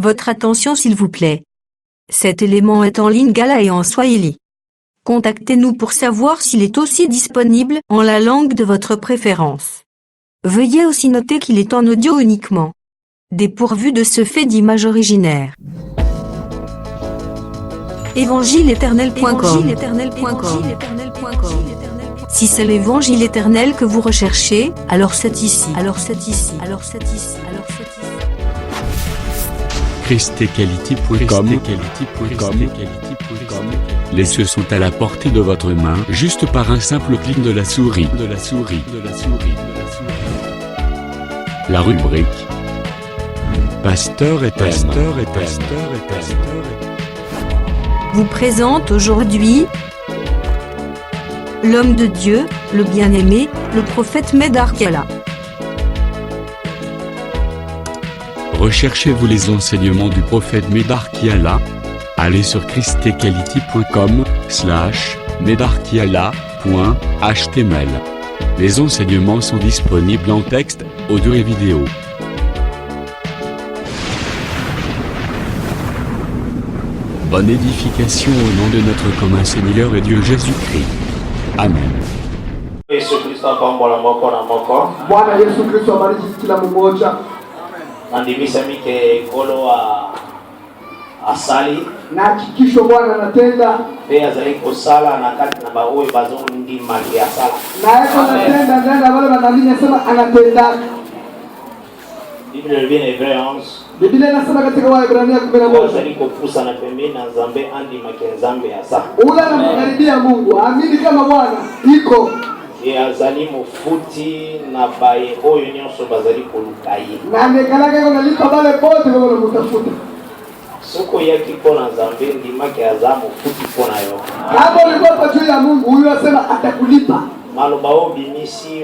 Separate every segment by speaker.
Speaker 1: Votre attention s'il vous plaît. Cet élément est en lingala et en swahili. Contactez-nous pour savoir s'il est aussi disponible en la langue de votre préférence. Veuillez aussi noter qu'il est en audio uniquement. Dépourvu de ce fait d'image originaire. Évangile-éternel.com. Si c'est l'évangile éternel que vous recherchez, alors c'est ici.
Speaker 2: christequality.com. Les cieux sont à la portée de votre main, juste par un simple clic de la souris. La rubrique Pasteur et thème
Speaker 1: vous présente aujourd'hui l'homme de Dieu, le bien-aimé, le prophète Médar Kiala.
Speaker 2: Recherchez-vous les enseignements du prophète Médar Kiala? Allez sur christequality.com/medarkiala.html. Les enseignements sont disponibles en texte, audio et vidéo. Bonne édification au nom de notre commun Seigneur et Dieu Jésus-Christ. Amen.
Speaker 3: Bwana Yesu Kristo abariki kila mmoja.
Speaker 4: Nandimishamike kolo asali
Speaker 3: Na hakikisho Bwana anatenda
Speaker 4: pia zaliko sala na kati na baoe bazungu ndi mali ya sala.
Speaker 3: na yeye anatenda ndani wale wanaamini anasema anatenda.
Speaker 4: Biblia ile Hebreu 11.
Speaker 3: Biblia inasema katika Waebrania 11.
Speaker 4: Zaliko kusa na pembeni na zambe andi makenzambe ya sala.
Speaker 3: Ule anamkaribia Mungu, amini kama Bwana iko.
Speaker 4: Azalimu futi na baye oyo nyonso bazaliko lukayi.
Speaker 3: Na amekalaka yuko nalipa bale pote wao wanamtafuta.
Speaker 4: Soko yaki kona zambe ndi make azamu futi kona yo.
Speaker 3: Kama ulikopa juu ya Mungu, huyo asema atakulipa.
Speaker 4: Maloba obimisi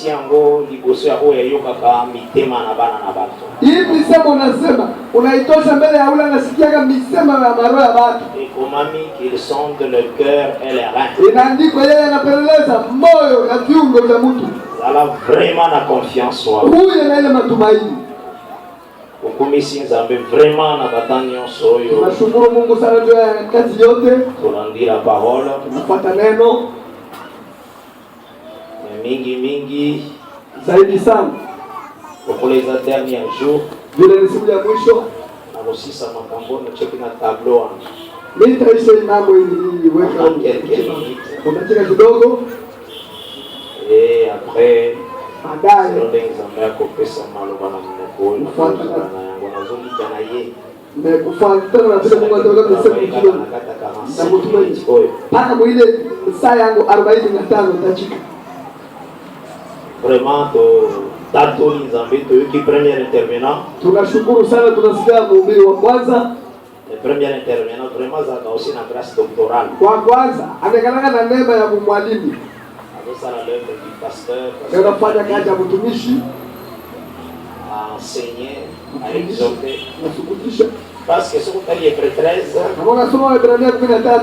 Speaker 4: yango liboso ya oya yoka ka mitema na bana na bato.
Speaker 3: Hii misemo unasema unaitosha mbele ya ule anasikiaga misemo ya maroho ya watu.
Speaker 4: Ekomami qu'ils sont de le cœur et les reins.
Speaker 3: Inaandikwa yeye anapeleleza moyo na viungo vya mtu.
Speaker 4: Ala vraiment na confiance wa.
Speaker 3: Huyo na ile matumaini.
Speaker 4: Ukumisi nzambe vraiment na batanyo soyo.
Speaker 3: Tunashukuru Mungu sana juu ya kazi yote.
Speaker 4: Tunandira parole.
Speaker 3: Tunafuata neno
Speaker 4: mingi
Speaker 3: zaidi sana.
Speaker 4: Pour les derniers jours.
Speaker 3: Vile ni siku ya mwisho.
Speaker 4: Na kusisa makambo na cheki na tableau.
Speaker 3: Mimi taisha mambo ili weka unacheka kidogo.
Speaker 4: Et après
Speaker 3: baadaye
Speaker 4: ndio nzambe yako pesa maloba na mnoko na yango nazungi kana ye.
Speaker 3: Na kufuatana na vile Mungu ataweka pesa kidogo. Na mtumaini paka mwile saa yangu 45 tachika.
Speaker 4: Vraiment tato nzambe to yuki premier intervenant.
Speaker 3: Tunashukuru sana, tunasikia mhubiri wa kwanza.
Speaker 4: Le premier intervenant vraiment zaka aussi na grâce doctorale.
Speaker 3: Kwa kwanza amekalanga na neema ya mwalimu.
Speaker 4: Sala l'œuvre du pasteur.
Speaker 3: Anafanya kazi ya mtumishi.
Speaker 4: Enseigner, à exhorter.
Speaker 3: Nasukutisha.
Speaker 4: Parce que ce qu'on dit Hébreu 13.
Speaker 3: Kama unasoma Waebrania 13.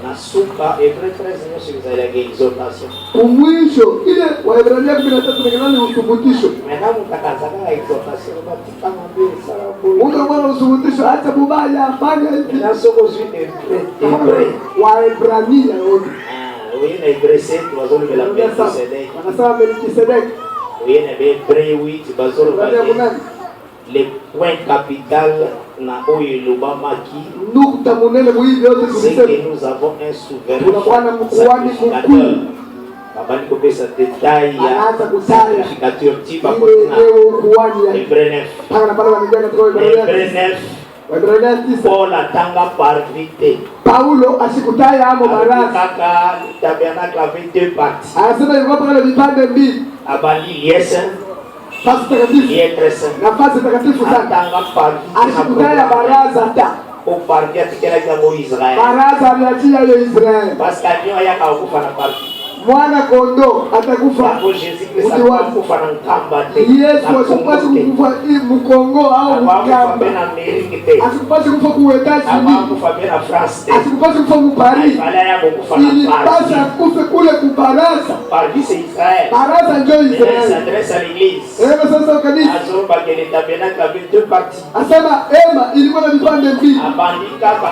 Speaker 4: Nasuka Hébreu 13 ndio sikizali ya exhortation.
Speaker 3: Umwisho ile Waebrania 13 ni uthubutisho.
Speaker 4: Mwanadamu takazaka exhortation katika mambo sala kwa.
Speaker 3: Mungu mwana uthubutisho hata bubaya afanye hivi.
Speaker 4: Na soko zote Hébreu.
Speaker 3: Waebrania wote.
Speaker 4: Oui, na Hébreu 7 bazolo de la Melchisedec.
Speaker 3: Wanasema Melchisedec.
Speaker 4: Oui, na Hébreu 8 bazolo le point capital na oyo lobamaki.
Speaker 3: Nukta munene muhivi yote
Speaker 4: c'est que nous avons un souverain.
Speaker 3: Tunakuwa mkuani mkuu.
Speaker 4: Babani kopesa détail ya sacrificateur tiba
Speaker 3: kwa ukuani ya
Speaker 4: Hébreu 9.
Speaker 3: Pana pale wanijana kwa Hébreu 9. Waebrania 9.
Speaker 4: Paul atanga par vite.
Speaker 3: Paulo asikutaya amo baraza.
Speaker 4: Kaka tabernacle avait deux parties.
Speaker 3: Anasema ilikuwa pale vipande mbili.
Speaker 4: Abali liesa.
Speaker 3: Nafasi takatifu. Nafasi takatifu sana. Asikutaya baraza hata.
Speaker 4: Kupartia tikela jambo Israel.
Speaker 3: Baraza aliachia ile Israel.
Speaker 4: Parce que Dieu yaka kufa na parti.
Speaker 3: mwana kondoo atakufa.
Speaker 4: Pour Jésus-Christ, ça va pour faire un combat.
Speaker 3: Yesu asipasi kufa mkongo au mkamba. Asipasi kufa kuweta chini. Asipasi kufa kuparis. Ilipasa kufe kule kubarasa. Barasa ndio Israeli.
Speaker 4: S'adresse à l'église.
Speaker 3: Sasa kanisa. Asema ema ilikuwa na vipande mbili.
Speaker 4: Au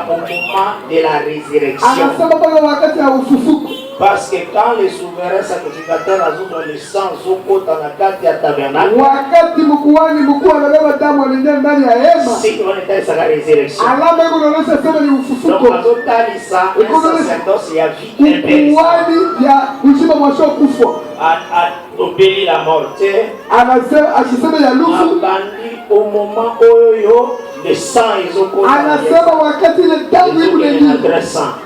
Speaker 4: moment de la résurrection.
Speaker 3: Anasema pale wakati wa ufufuko.
Speaker 4: Parce que quand les souverains sacrificateurs azoutwa le sang zokota na kati ya tabernacle,
Speaker 3: wakati mkuhani mkuu anabeba damu anaingia ndani ya hema,
Speaker 4: si wanatalisa la résurrection.
Speaker 3: Alama iko inaonyesha sema ni ufufuko.
Speaker 4: Donc azotalisa un sacerdoce ya vie éternelle.
Speaker 3: Mkuhani ya uzima mwasho kufa.
Speaker 4: A obéi la mort.
Speaker 3: Anasema akisema ya lufu.
Speaker 4: Abandi au moment oyo le sang ezokota.
Speaker 3: Anasema wakati ile damu iko ndani.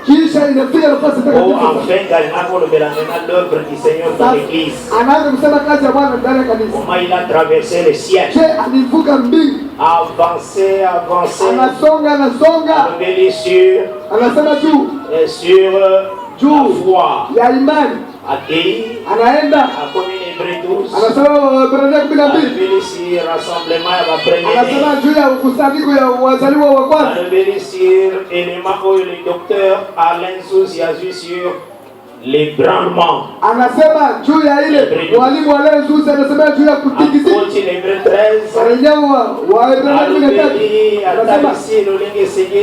Speaker 3: Kisha inafika nafasi takatifu.
Speaker 4: Enfin, l'œuvre du Seigneur dans l'église. Comment il a traversé le ciel. Avancer. Sur la foi. Accueilli. A commis les bretous. Sur rassemblement sur élément où le docteur Alain Souzi a vu sur l'ébranlement.
Speaker 3: Anasema juu ya ile walimu wale Yesu anasema juu ya kutikiti.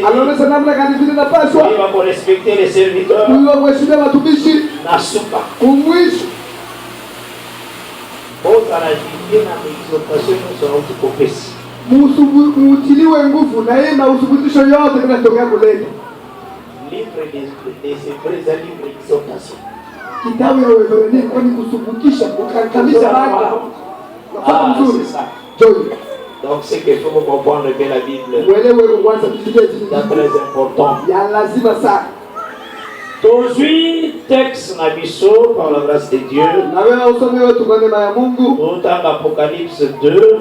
Speaker 3: Anaonyesha namna gani vile napaswa kuheshimu watumishi kumwishi. Mutiliwe nguvu na yeye na uthibitisho yote vinatokea kuleta.
Speaker 4: Livre des Hébreux, un livre d'exhortation.
Speaker 3: Kitabu ya Waebrania kwani kusubukisha kukamilisha mambo.
Speaker 4: C'est ça. Donc c'est qu'il faut comprendre que la Bible est très important. Aujourd'hui, texte na biso par la grâce de Dieu. Autant Apocalypse 2.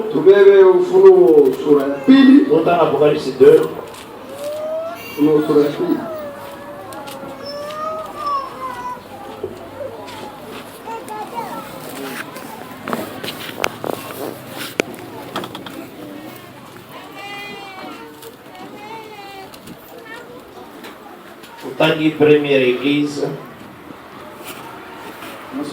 Speaker 4: Autant Apocalypse 2. Tangi première église. La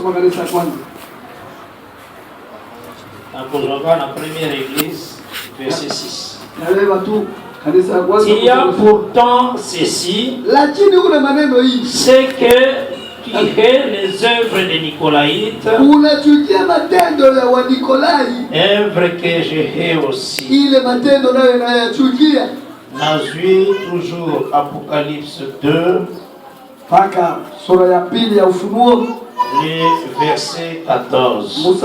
Speaker 4: première église, verset 6. Il y a pourtant ceci, c'est que tu es les œuvres des Nicolaïtes, œuvres que je hais aussi. Nazui toujours Apocalypse 2, le verset 14.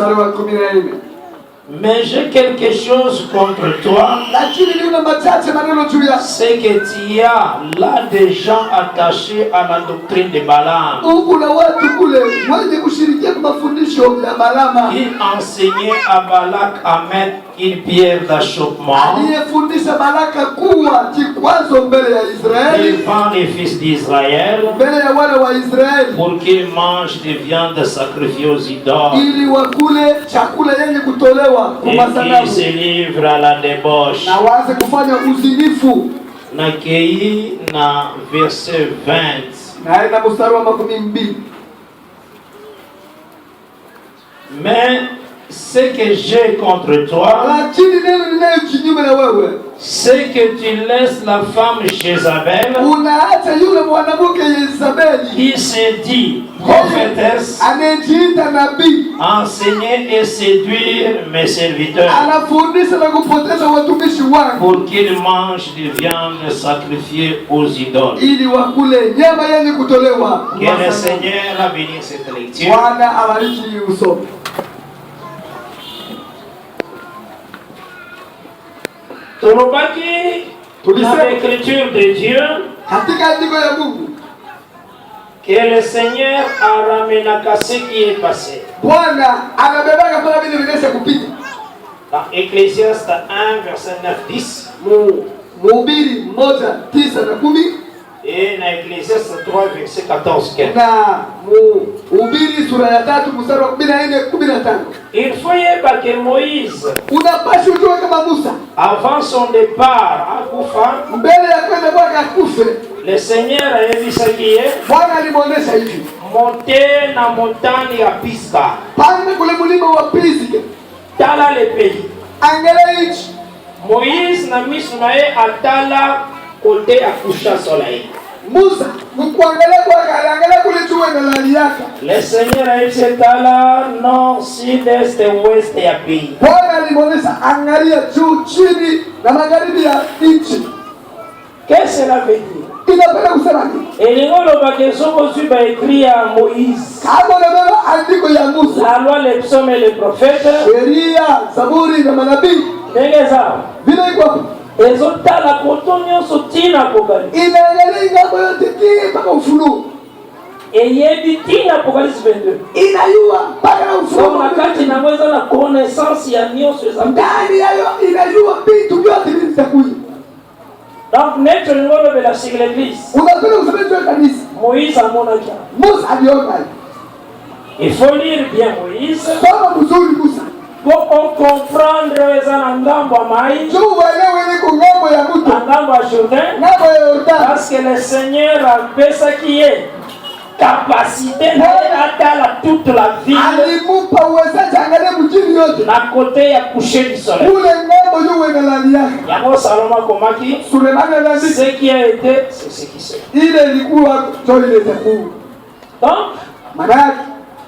Speaker 4: Mais j'ai quelque chose contre toi, c'est que tu as là des gens attachés à la doctrine de Balaam. Il enseignait à Balak à mettre une pierre d'achoppement devant les fils d'Israël pour qu'ils mangent des viandes sacrifiées aux idoles et qu'ils se livrent à la débauche. Nakei na verset 20. Mais ce que j'ai contre toi, c'est que tu laisses la femme Jézabel, qui se dit prophétesse, enseigner et séduire mes serviteurs pour qu'ils mangent des viandes sacrifiées aux idoles. Que le Seigneur a béni cette lecture. L'écriture de Dieu que le Seigneur a ramené à ce qui est passé. Dans Ecclésiaste 1, verset 9-10. Et dans Ecclésiaste 3, verset 14.
Speaker 3: Na Mhubiri sura ya 3 mstari wa 14-15.
Speaker 4: Il faut y que Moïse,
Speaker 3: Unapaswa ujue kama Musa
Speaker 4: avant son départ à Koufa,
Speaker 3: mbele ya kwenda kwake akufe,
Speaker 4: le Seigneur a dit
Speaker 3: Bwana alimwonyesha hivi,
Speaker 4: monter na montagne à Pisga,
Speaker 3: pande kule mlima wa Pisga,
Speaker 4: tala le pays.
Speaker 3: angalia nchi.
Speaker 4: Moïse na misnae atala côté à coucher soleil.
Speaker 3: Musa mkuangalia kwake, aliangalia kule juu na lali yake.
Speaker 4: Le Seigneur a dit tala nord, sud, est, ouest ya pays.
Speaker 3: Bwana alimwonyesha angalia juu, chini na magharibi ya nchi.
Speaker 4: Qu'est-ce que cela veut dire?
Speaker 3: Inapenda kusema nini?
Speaker 4: Elingolo bakezo suba écrit à Moïse.
Speaker 3: Kama unabeba andiko ya Musa,
Speaker 4: La loi, les psaumes et les prophètes,
Speaker 3: sheria, Zaburi na manabii,
Speaker 4: ndegeza
Speaker 3: vile iko
Speaker 4: ezotala kotonyo sotina apocalypse.
Speaker 3: inaangalia ngambo yote mpaka Ufunuo.
Speaker 4: Eyebi tina apocalypse 22.
Speaker 3: Inayua mpaka na Ufunuo.
Speaker 4: Kwa wakati naweza na connaissance ya nyonso za
Speaker 3: ndani yayo inajua vitu vyote vitakuja.
Speaker 4: Donc notre ngolo de la l'église.
Speaker 3: Unapenda kusema tu kanisa.
Speaker 4: Moïse a mon avis.
Speaker 3: Musa aliona.
Speaker 4: Il faut lire bien Moïse.
Speaker 3: Soma mzuri Musa.
Speaker 4: Pour comprendre les angambo à Maï.
Speaker 3: Tu uelewe ni kungambo ya mtu.
Speaker 4: Angambo à Jourdain.
Speaker 3: Ngambo ya Yordan.
Speaker 4: Parce que le Seigneur a fait ce qui est capacité à toute la ville.
Speaker 3: Alimupa uwezaji angalia mjini yote.
Speaker 4: Na côté ya coucher du soleil.
Speaker 3: Ule ngambo yo wena lali yake.
Speaker 4: Yango Salomon komaki.
Speaker 3: Sulemani anasema
Speaker 4: ce qui a été, c'est ce qui s'est.
Speaker 3: Ile ilikuwa ndio ile itakuwa.
Speaker 4: Donc,
Speaker 3: maana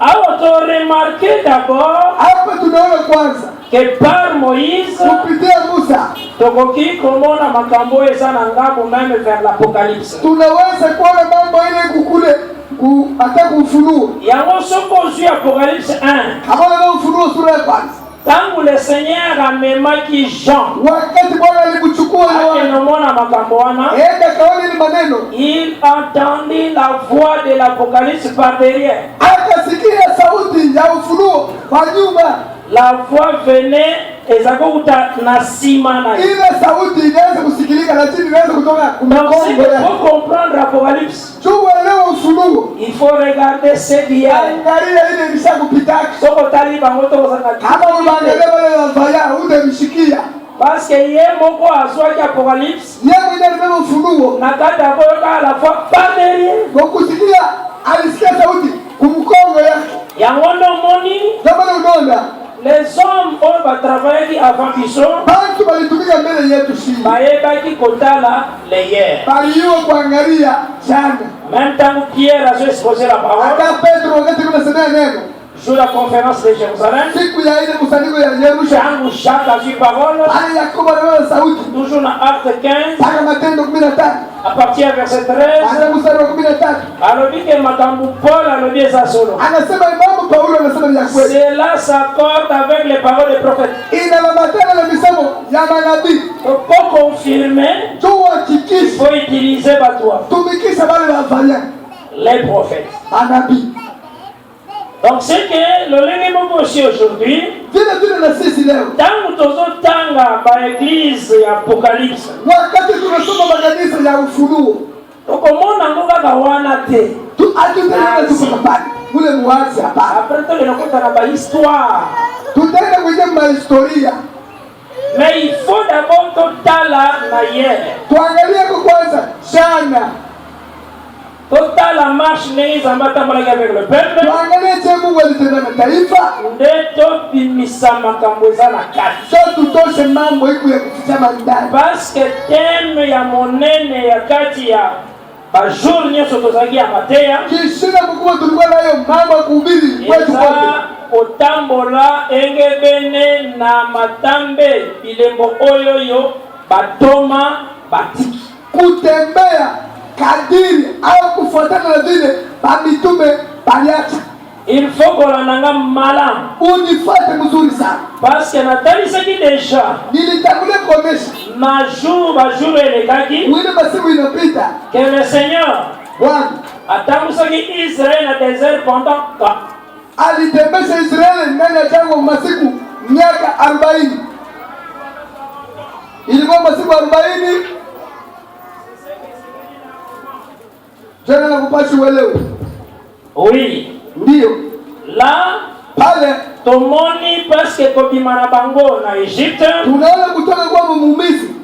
Speaker 4: auto remarqué d'abord
Speaker 3: hapa tunaona kwanza
Speaker 4: que par Moïse
Speaker 3: kupitia Musa
Speaker 4: tokoki komona makambo eza na ngambo même vers l'Apocalypse.
Speaker 3: Tunaweza kuona mambo ile kukule hata kufunuo.
Speaker 4: Yango soko zu Apocalypse 1.
Speaker 3: Kama na ufunuo sura ya kwanza.
Speaker 4: Tangu le Seigneur amemaki Jean.
Speaker 3: Wakati Bwana alimchukua
Speaker 4: Yohana. Il entendit la voix de l'Apocalypse par derrière.
Speaker 3: Akasikia sauti ya ufunuo kwa nyuma.
Speaker 4: La voix venait ezakuta nasima na.
Speaker 3: Ile sauti inaweza kusikilika lakini inaweza kutoka kumakongo ya.
Speaker 4: Pour comprendre l'Apocalypse,
Speaker 3: tuelewe ufunuo.
Speaker 4: Il faut regarder ce dieu.
Speaker 3: Angalia ile ilishakupita.
Speaker 4: Soko taliba ngoto kozanga.
Speaker 3: Kama unaangalia wale wafanya utamshikia.
Speaker 4: Parce que yé moko azwaki Apocalypse.
Speaker 3: Yeye mwenyewe alibeba ufunuo.
Speaker 4: Na kata koyoka à la fois par derrière.
Speaker 3: Kwa kusikia alisikia sauti kumkongo yake.
Speaker 4: Yango ndo moni.
Speaker 3: Kama unaona
Speaker 4: les hommes ont travaillé avant Bison.
Speaker 3: Bantu balitumika mbele yetu sisi.
Speaker 4: Baebaki kotala leyer.
Speaker 3: Baliyo kuangalia jana.
Speaker 4: Même temps Pierre a exposé la parole.
Speaker 3: Ata Pedro wakati kunasema neno.
Speaker 4: Sur la conférence de Jérusalem.
Speaker 3: Siku ya ile kusanyiko ya Yerusalemu.
Speaker 4: Jacques a eu parole.
Speaker 3: Ali Yakobo na sauti.
Speaker 4: Toujours dans Acte 15.
Speaker 3: Saka Matendo 15.
Speaker 4: À partir du verset 13.
Speaker 3: Ana mstari wa 13.
Speaker 4: Alobi ke makambu Paul alobi eza solo.
Speaker 3: Anasema mambo Paulo anasema ya kweli.
Speaker 4: Cela s'accorde avec les paroles des prophètes.
Speaker 3: Inaambatana na misemo ya manabii.
Speaker 4: Pour confirmer, il faut utiliser batwa.
Speaker 3: Tumikisha wale wafanya.
Speaker 4: Les prophètes.
Speaker 3: Manabii.
Speaker 4: Donc c'est que le lengo aussi aujourd'hui. Tangu tozotanga ba église ya Apocalypse.
Speaker 3: Wakati tunasoma makanisa ya ufunuo.
Speaker 4: Tokomona ngoka kawana te.
Speaker 3: Atutenda tukapata. Kule muanzi hapa.
Speaker 4: Après tout le nakota na ba histoire.
Speaker 3: Tutaenda kwenye ma historia.
Speaker 4: Mais il faut d'abord totala na hier.
Speaker 3: Tuangalie kwa kwanza jana.
Speaker 4: Totala marche n'est ambata malaki avec le peuple.
Speaker 3: Tuangalie je Mungu alitenda na taifa.
Speaker 4: Ndeto bimisa makambo eza na kati.
Speaker 3: So tutoshe mambo iko ya kufichama ndani.
Speaker 4: Parce que thème ya monene ya kati ya ba jour nyonso tozaki ya mateya.
Speaker 3: Kishina mkubwa tulikuwa nayo mambo kuhubiri kwetu kote.
Speaker 4: Otambola engebene na matambe bilembo oyo yo batoma batiki.
Speaker 3: Kutembea kadiri au kufuatana na vile mitume baliacha.
Speaker 4: Il faut qu'on l'ananga malam.
Speaker 3: Unifuate mzuri sana.
Speaker 4: Parce que natali saki déjà.
Speaker 3: Nilitangulia kuonesha.
Speaker 4: Na jour ba jour elekaki.
Speaker 3: Wile masiku inapita.
Speaker 4: Que le Seigneur.
Speaker 3: Bwana.
Speaker 4: Atamu saki Israël na désert pendant quoi?
Speaker 3: Alitembesha Israeli ndani ya jangwa masiku miaka 40. Ilikuwa masiku 40. Tena nakupashi uelewe.
Speaker 4: Oui.
Speaker 3: Ndio.
Speaker 4: Là,
Speaker 3: pale
Speaker 4: tomoni parce que kobimana bango na Egypte.
Speaker 3: Tunaona kutoka kwa Misri.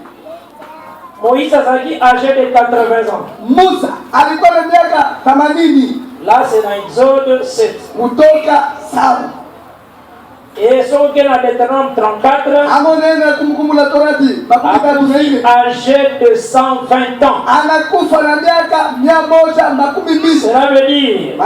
Speaker 4: Moïse azalaki âgé de 80 ans.
Speaker 3: Musa alikuwa na miaka 80.
Speaker 4: Là c'est dans Exode 7.
Speaker 3: Kutoka 7.
Speaker 4: Et son que dans Deutéronome 34.
Speaker 3: Amonena kumbukumbu la Torati.
Speaker 4: Âgé de 120 ans.
Speaker 3: Anakufa na miaka 120.
Speaker 4: Cela veut dire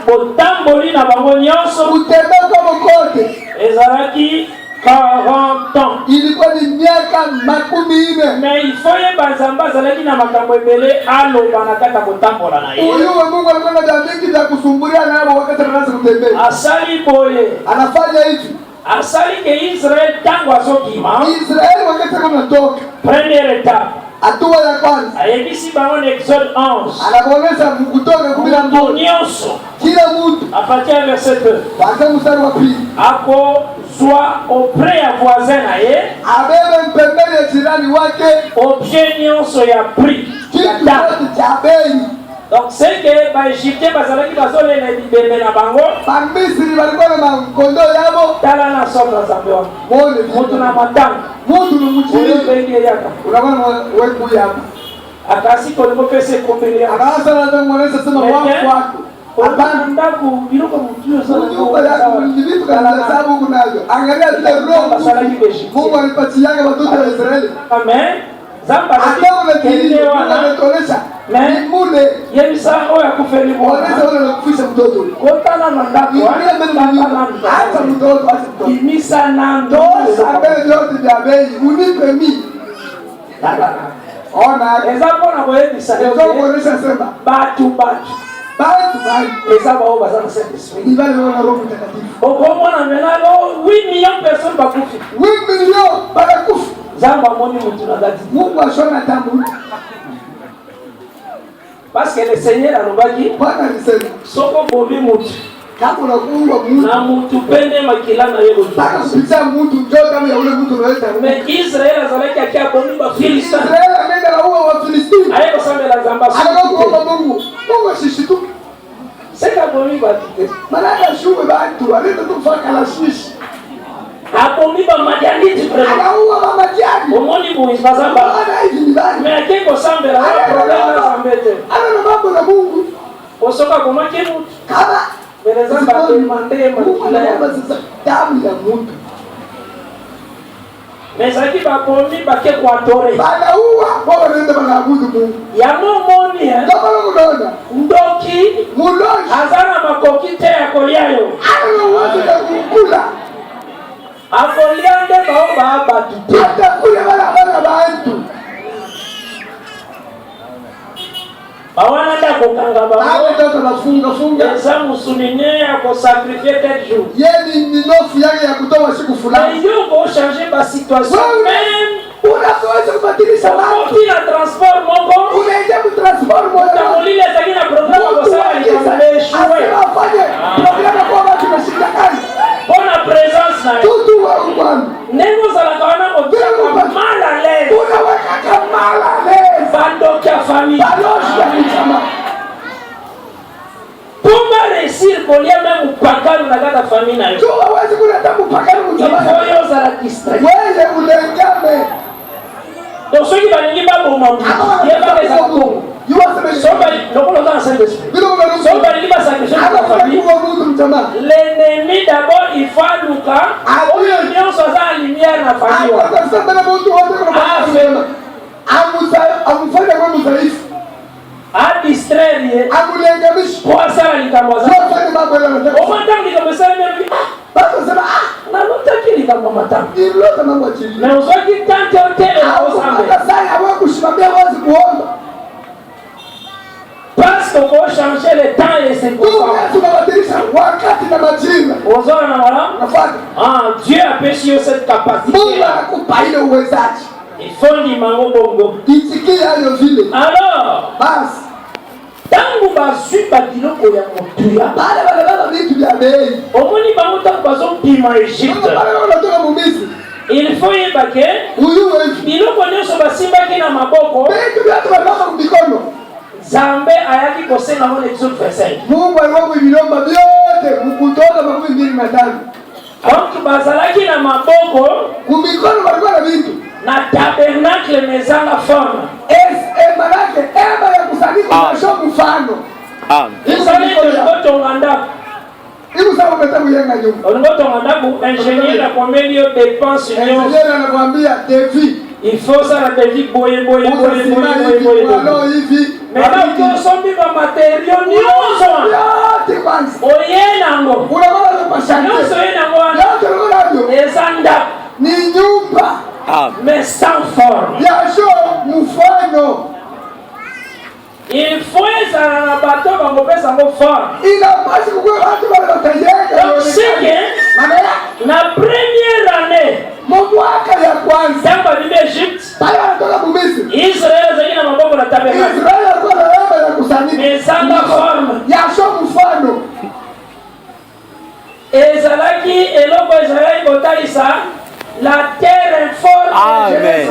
Speaker 4: botamboli na bango nyonso
Speaker 3: kutembea kwa kote
Speaker 4: ezalaki 40 ans.
Speaker 3: Ilikuwa ni miaka 40.
Speaker 4: Mais il faut y bazamba zalaki na makambo ebele aloba na kata kotambola na ye.
Speaker 3: Huyo Mungu alikuwa na jamii za kusumbulia nao wakati anaanza kutembea.
Speaker 4: Asali boye.
Speaker 3: Anafanya hivi.
Speaker 4: Asali ke Israel tango azokima.
Speaker 3: Israeli wakati anatoka.
Speaker 4: Première étape.
Speaker 3: Hatua ya kwanza.
Speaker 4: Ayebisi bango Exode 11.
Speaker 3: Anakuonesha kutoka 11.
Speaker 4: Nyonso.
Speaker 3: Kila mtu.
Speaker 4: A partir du verset 2.
Speaker 3: Kwanza mstari wa pili.
Speaker 4: Ako soit auprès ya voisin na ye.
Speaker 3: Abebe mpembele ya jirani wake.
Speaker 4: Objet nyonso ya prix.
Speaker 3: Kitu chote cha bei.
Speaker 4: Donc c'est que ba Égyptien bazalaki bazolela bibembe na bango.
Speaker 3: Ba Misri balikuwa na makondo yabo.
Speaker 4: Tala na sokra zambewa.
Speaker 3: Mone
Speaker 4: mutu na matanga.
Speaker 3: Mutu ni mchini.
Speaker 4: Bengi yaka.
Speaker 3: Unaona wewe hapa.
Speaker 4: Akasi ko lipo pese kombelia.
Speaker 3: Anaanza na kumweleza sema wako.
Speaker 4: Hapana ndaku biruka mtu sana.
Speaker 3: Vitu kana sababu kunazo. Angalia zile roho. Mungu alipatia watoto wa Israeli.
Speaker 4: Amen. Zamba
Speaker 3: anatolesha mule
Speaker 4: yebisa oya kufeli
Speaker 3: bwana wale kufisha mtoto
Speaker 4: kotana na ndako
Speaker 3: hata mtoto
Speaker 4: kimisa na ndo
Speaker 3: abele yote vya bei unipe mimi ona
Speaker 4: ezapo na boyebisa
Speaker 3: ndio kuonesha sema
Speaker 4: batu ezaba oba sana Saint-Esprit
Speaker 3: ni wale wana roho mtakatifu
Speaker 4: okomona menalo 8 millions personnes bakufi
Speaker 3: 8 millions bakufi
Speaker 4: zamba moni mutu na dati
Speaker 3: Mungu ashona tambu
Speaker 4: parce que le Seigneur alobaki
Speaker 3: Bwana alisema
Speaker 4: soko bobi mutu
Speaker 3: kama unakuwa mutu
Speaker 4: na mutu pende makila na yebo
Speaker 3: taka kupitia mutu ndio kama ya ule mutu unaleta
Speaker 4: mais Israël azalaki akia bomi ba Filistin
Speaker 3: Israël ameenda na huo wa Filistini
Speaker 4: ayo sambe la zamba
Speaker 3: anakuomba Mungu ashishitu
Speaker 4: seka bomi ba tite
Speaker 3: malaka shuwe bantu waleta tufaka la shishi
Speaker 4: abomi ba madianiti vraiment
Speaker 3: anaua ba madiani
Speaker 4: omoni Moïse bazamba
Speaker 3: ana hivi ni bani
Speaker 4: mais akeko sambe la problème na zambete
Speaker 3: ana mambo na Mungu
Speaker 4: osoka koma kimu
Speaker 3: kama
Speaker 4: Beleza demande
Speaker 3: makila ya sasa damu ya mtu
Speaker 4: mesaki babomi bake kwatore
Speaker 3: banaua kwa wanaenda banaabudu Mungu
Speaker 4: yamo moni
Speaker 3: kama unaona
Speaker 4: ndoki
Speaker 3: muloji
Speaker 4: azana makoki te yakoliayo
Speaker 3: ana uwezo wa kukula
Speaker 4: akoliande baoba batu
Speaker 3: hata kule wala bantu
Speaker 4: bawana nda kokanga
Speaker 3: bango funga
Speaker 4: eza musunine ya kosakrifie tel jour
Speaker 3: yeni ni nofu yake ya kutoa siku fulani
Speaker 4: ndio ko changer ba situation même
Speaker 3: unaweza kubadilisha watu
Speaker 4: na transport moko
Speaker 3: unaenda ku transport moja
Speaker 4: tamolile zaki na programme kwa sababu nikambe shwe
Speaker 3: afanye programme kwa watu nashinda kazi
Speaker 4: bona presence na
Speaker 3: tutu wa Bwana
Speaker 4: nengo za la kawana kwa mala leo
Speaker 3: unaweka mala leo
Speaker 4: bando ya familia
Speaker 3: balozi ya mchama
Speaker 4: Pumba réussir kolia même pakalo na kata famille na yo
Speaker 3: tu waweze kuleta mpakano mchama
Speaker 4: foyo za la district
Speaker 3: wewe ulengame
Speaker 4: donc ceux qui va ningi ba boma il y a pas les accords somebody lokolo dans Saint-Esprit somebody qui va sacrifier la famille l'ennemi d'abord il faut luka oyo nyonso za lumière na famille
Speaker 3: amufanya kwa mzaifu
Speaker 4: a distraire
Speaker 3: amulengamishi
Speaker 4: kwa sala likamwaza
Speaker 3: sasa mambo yanataka
Speaker 4: omantangi likamsema mimi
Speaker 3: bado sema
Speaker 4: na lutaki likamwamata
Speaker 3: ilota mambo chini
Speaker 4: na uzaki tante hotel na usambe
Speaker 3: sasa hawa kushimamia wazi kuomba
Speaker 4: parce que pour changer le temps et c'est pour ça
Speaker 3: tunabadilisha wakati na majira
Speaker 4: ozona na wala
Speaker 3: nafuata
Speaker 4: Dieu a péché cette capacité
Speaker 3: Mungu anakupa ile uwezaji
Speaker 4: il faut ni mango bongo
Speaker 3: itikia hayo vile
Speaker 4: alors
Speaker 3: basi
Speaker 4: tangu bazwi babiloko ya motuya
Speaker 3: bale baba vitu vya bei
Speaker 4: omoni bango tangu bazopima Egypte
Speaker 3: bale wanatoka Misri
Speaker 4: il faut yebake
Speaker 3: huyu
Speaker 4: biloko nyonso basimbaki na maboko
Speaker 3: vitu vya watu wanatoka mikono
Speaker 4: Zambe ayaki azalaki kosenga ngo Exode 25.
Speaker 3: Mungu alikuwa kuvilomba vyote kutoka 25.
Speaker 4: Donc bazalaki na maboko
Speaker 3: kumikono walikuwa na vitu
Speaker 4: na tabernacle mezanga forme.
Speaker 3: Manake ema ya kusanyiko na show mfano. Ibu sawa umetabu yenga nyumba.
Speaker 4: Ingénieur akwambia hiyo dépense hiyo.
Speaker 3: Ingénieur anakuambia defi.
Speaker 4: Il faut ça la defi boye.
Speaker 3: Walo hivi.
Speaker 4: Maintenant que sombi ba matériaux nyonso.
Speaker 3: Yote kwanza.
Speaker 4: Oyenango.
Speaker 3: Unaona mashaka.
Speaker 4: Nyonso yenango.
Speaker 3: Yote unaona.
Speaker 4: Ezanda.
Speaker 3: Ni nyumba.
Speaker 4: Mais sans forme.
Speaker 3: Ya show mfano.
Speaker 4: Il faut ça na bato bangopesa ngo forme.
Speaker 3: Il a pas ce que watu wanatayeka.
Speaker 4: Donc c'est que la première année
Speaker 3: mwaka ya kwanza
Speaker 4: tamba ni Egypte.
Speaker 3: Pale anatoka Misri.
Speaker 4: Israel zingine maboko na tabernacle.
Speaker 3: Israel alikuwa na hema ya kusanyika.
Speaker 4: Mesanga forme.
Speaker 3: Ya show mfano.
Speaker 4: Ezalaki eloko Israel botalisa la terre informe.
Speaker 5: Amen.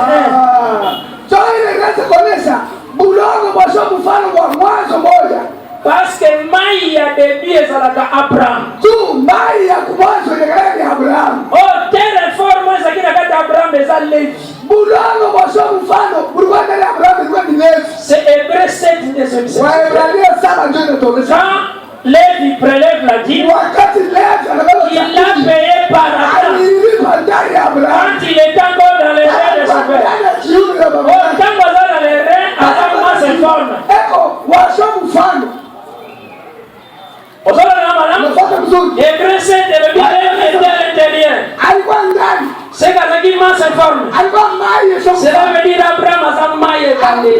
Speaker 3: Joy ile kuonesha bulongo kwa show mfano wa mwanzo moja.
Speaker 4: Parce que mai ya debi ezalaka Abraham.
Speaker 3: Tu mai ya kumwanzo ile ni Abraham.
Speaker 4: Oh terre informe zakina kata Abraham eza Levi.
Speaker 3: Bulongo kwa show mfano bulikuwa ndani ya Abraham ilikuwa ni Levi.
Speaker 4: C'est Hébreu 7 deuxième verset.
Speaker 3: Waebrania 7 ndio inatokea.
Speaker 4: Quand Levi prélève la dîme,
Speaker 3: Wakati Levi anabeba
Speaker 4: il l'a payé par Abraham. Quand il est encore dans les reins de son père. Quand on est dans les reins, Abraham se forme. On va Hébreu 7 et le Bible était à l'intérieur. C'est quand il se forme. Cela veut dire Abraham a sa maille bandée.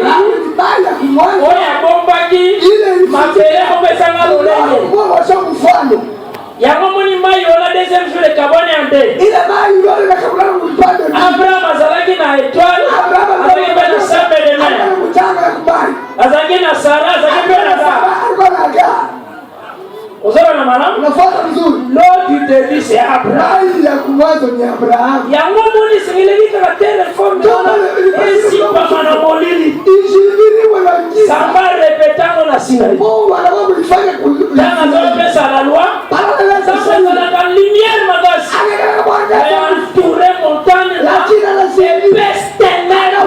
Speaker 4: Oya bombaki, mapele kopesanga lolenge. Yango moni mai ona deuxième jour de kabone ande. Abraham azalaki na étoile, azalaki pe na sembe de mer. Azalaki na Sara, azalaki pe na Agar. Ozora na malam? L'eau du début c'est Abraham. Yango moni singileki kaka terre forme ona. Esi pa mana molili. Samba répétant na Sinaï. Dans la loi, ça fait la lumière magasi. Et entouré montagne là, c'est pesténère.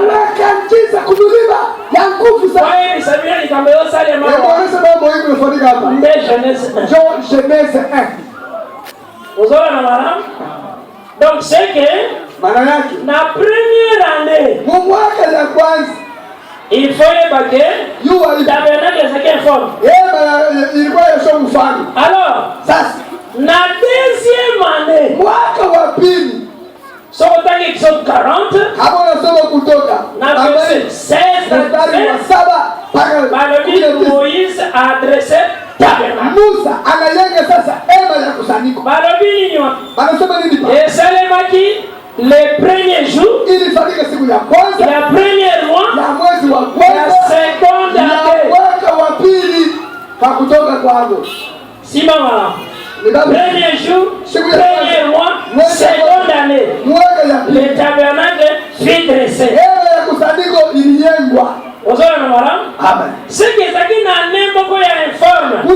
Speaker 4: Ouais, ça vient du Cameroun, ça les marques. Mais Genèse 1. Vous avez la madame? Donc c'est que la première année, il faut évacuer. Tabernacle c'est quelle forme? Alors, la deuxième année, si on a Exode 40, la verset 16, Moïse a adressé tabernacle. Et Salemaki, les premiers jours, la première mois, la seconde année. Simama. Premier jour, premier mois, seconde année. Le tabernacle fut dressé. Ce qui est qui n'a n'importe quoi informe. Ce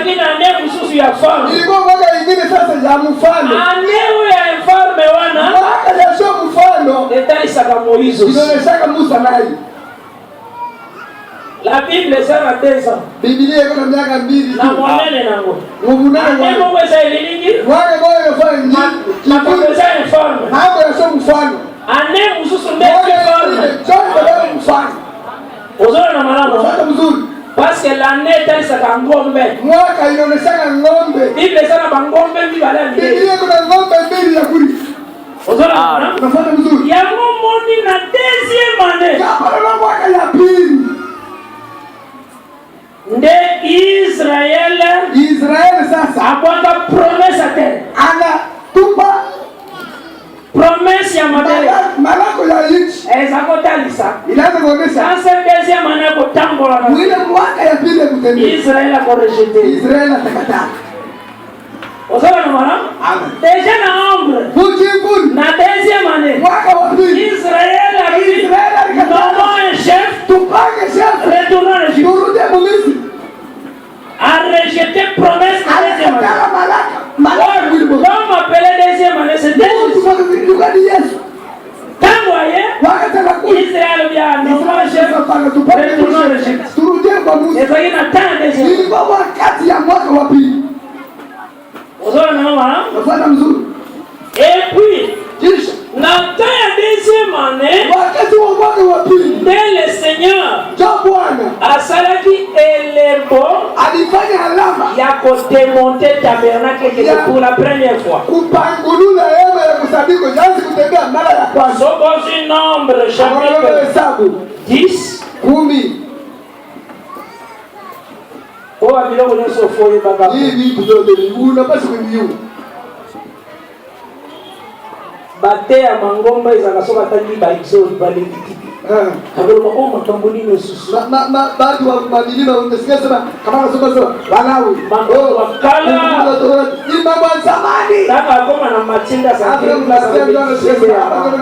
Speaker 4: qui n'a n'importe quoi informe. Année où il informe wana. L'état il s'appelle Moïse. La Bible est à 2 ans. La monnaie nango. Année où ça ilingi. Ma professeur informe. Année où sous son Ozora na malamo. Parce que l'année est ça ka ngombe. Bible ça na ngombe bibala ni. Ozora na malamo. Ya moni na deuxième année. Nde Israël sasa akwaka promesse à terre. Promesse ya malako ya nchi. Ezakotalisa. Inaanza kuonesha. Sasa deuxième année kotambola na. Ile mwaka ya pili kutembea. Israël a rejeté. Israël atakataa. Ozora na mara? Amen. Déjà na ombre. Na deuxième année. Mwaka wa pili. Israël a dit non un chef. Tupake chef. Retournons en Égypte. Ezali na temps ya deuxième.
Speaker 3: ilikuwa wakati ya mwaka wa pili.
Speaker 4: Ozona na mama.
Speaker 3: Nafuata mzuri.
Speaker 4: Et puis,
Speaker 3: Kisha
Speaker 4: na temps ya deuxième année,
Speaker 3: wakati wa mwaka wa pili,
Speaker 4: le Seigneur
Speaker 3: Bwana
Speaker 4: asalaki elembo
Speaker 3: alifanya alama
Speaker 4: ya kodemonter tabernacle pour la première fois.
Speaker 3: kupangulula hema ya kusanyiko, jaanze kutembea mara ya kwanza.
Speaker 4: Sokosi Nombre chapitre
Speaker 3: Hesabu
Speaker 4: 10.
Speaker 3: 10.
Speaker 4: Owa biloko nyonso foye baba.
Speaker 3: Hii vitu vyote unapaswa kuviona.
Speaker 4: Bate ya mangomba ezaka soka tangi ba exode balekiti. Kabolo makambo nini susu.
Speaker 3: Na baadhi wa madilima unasikia sana kama nasoma sana Walawi.
Speaker 4: Wakala.
Speaker 3: Imam wa zamani.
Speaker 4: Taka koma na machinda sana.